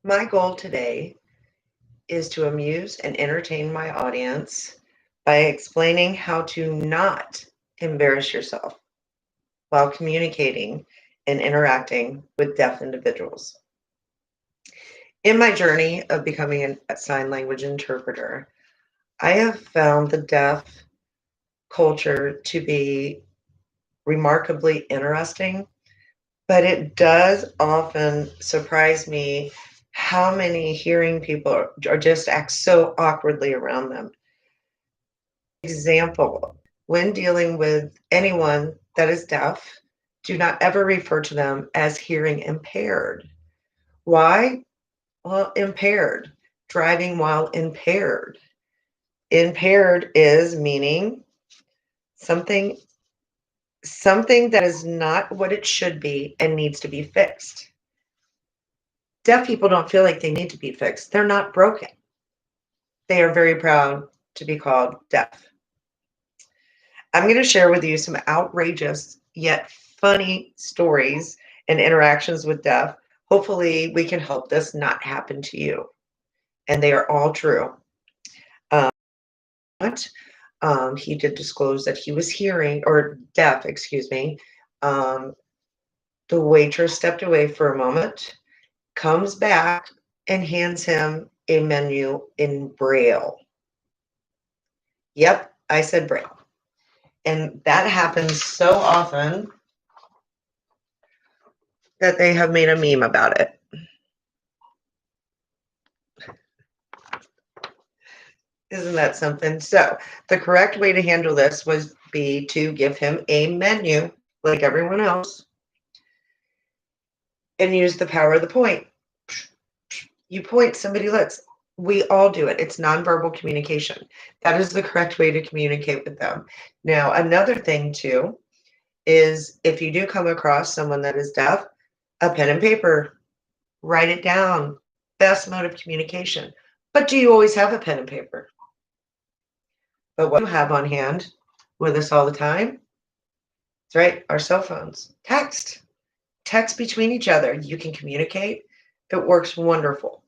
My goal today is to amuse and entertain my audience by explaining how to not embarrass yourself while communicating and interacting with deaf individuals. In my journey of becoming a sign language interpreter, I have found the deaf culture to be remarkably interesting, but it does often surprise me how many hearing people are just act so awkwardly around them. Example, when dealing with anyone that is deaf, do not ever refer to them as hearing impaired. Why? Well, impaired, driving while impaired. Impaired is meaning something something that is not what it should be and needs to be fixed. Deaf people don't feel like they need to be fixed. They're not broken. They are very proud to be called deaf. I'm going to share with you some outrageous yet funny stories and interactions with deaf. Hopefully, we can help this not happen to you. And they are all true. Um, he did disclose that he was hearing or deaf, excuse me. Um, the waitress stepped away for a moment, comes back, and hands him a menu in Braille. Yep, I said Braille. And that happens so often that they have made a meme about it. Isn't that something? So the correct way to handle this was be to give him a menu like everyone else and use the power of the point. You point, somebody looks. We all do it. It's nonverbal communication. That is the correct way to communicate with them. Now, another thing too is if you do come across someone that is deaf, a pen and paper, write it down. Best mode of communication. But do you always have a pen and paper? But what you have on hand with us all the time, that's right, our cell phones. Text between each other. You can communicate. It works wonderful.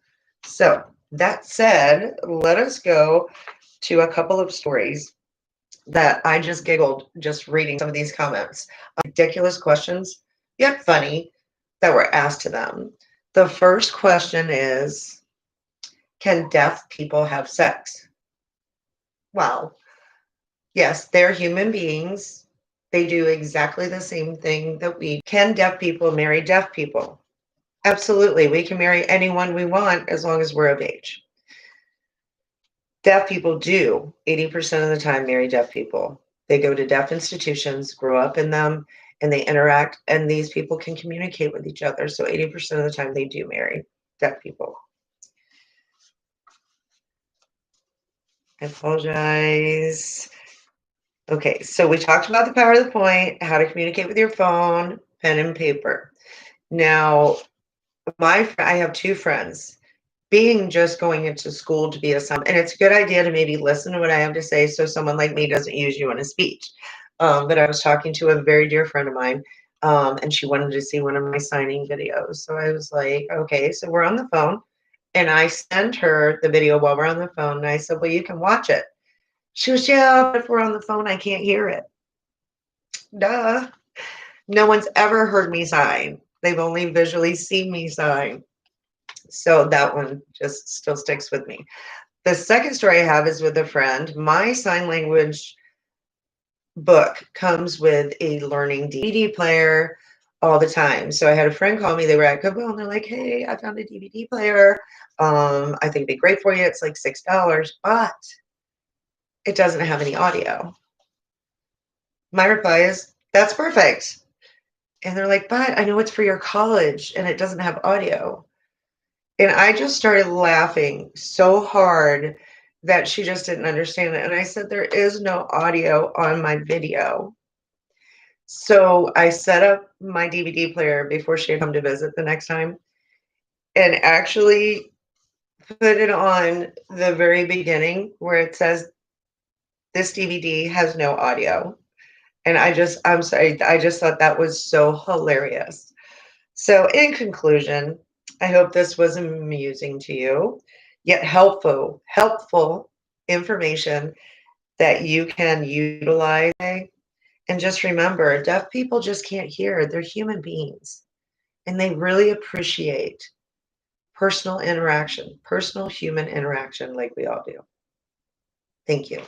So, that said, let us go to a couple of stories that I just giggled just reading some of these comments. Ridiculous questions, yet funny, that were asked to them. The first question is, can deaf people have sex? Well, yes, they're human beings. They do exactly the same thing that we can. Deaf people marry deaf people? Absolutely. We can marry anyone we want as long as we're of age. Deaf people do 80% of the time marry deaf people. They go to deaf institutions, grow up in them, and they interact, and these people can communicate with each other. So 80% of the time they do marry deaf people. I apologize. Okay, so we talked about the power of the point, how to communicate with your phone, pen and paper. Now, I have two friends. Being just going into school to be a and it's a good idea to maybe listen to what I have to say so someone like me doesn't use you in a speech. But I was talking to a very dear friend of mine, and she wanted to see one of my signing videos. So I was like, okay, so we're on the phone, and I sent her the video while we're on the phone, and I said, well, you can watch it. She was, yeah, but if we're on the phone, I can't hear it. Duh. No one's ever heard me sign. They've only visually seen me sign. So that one just still sticks with me. The second story I have is with a friend. My sign language book comes with a learning DVD player all the time. So I had a friend call me. They were at Goodwill and they're like, hey, I found a DVD player. I think it'd be great for you. It's like $6, but it doesn't have any audio. My reply is, that's perfect. And they're like, but I know it's for your college and it doesn't have audio. And I just started laughing so hard that she just didn't understand it. And I said, there is no audio on my video. So I set up my DVD player before she had come to visit the next time and actually put it on the very beginning where it says, this DVD has no audio. And I'm sorry, I just thought that was so hilarious. So in conclusion, I hope this was amusing to you, yet helpful information that you can utilize. And just remember, deaf people just can't hear. They're human beings, and they really appreciate personal interaction, personal human interaction like we all do. Thank you.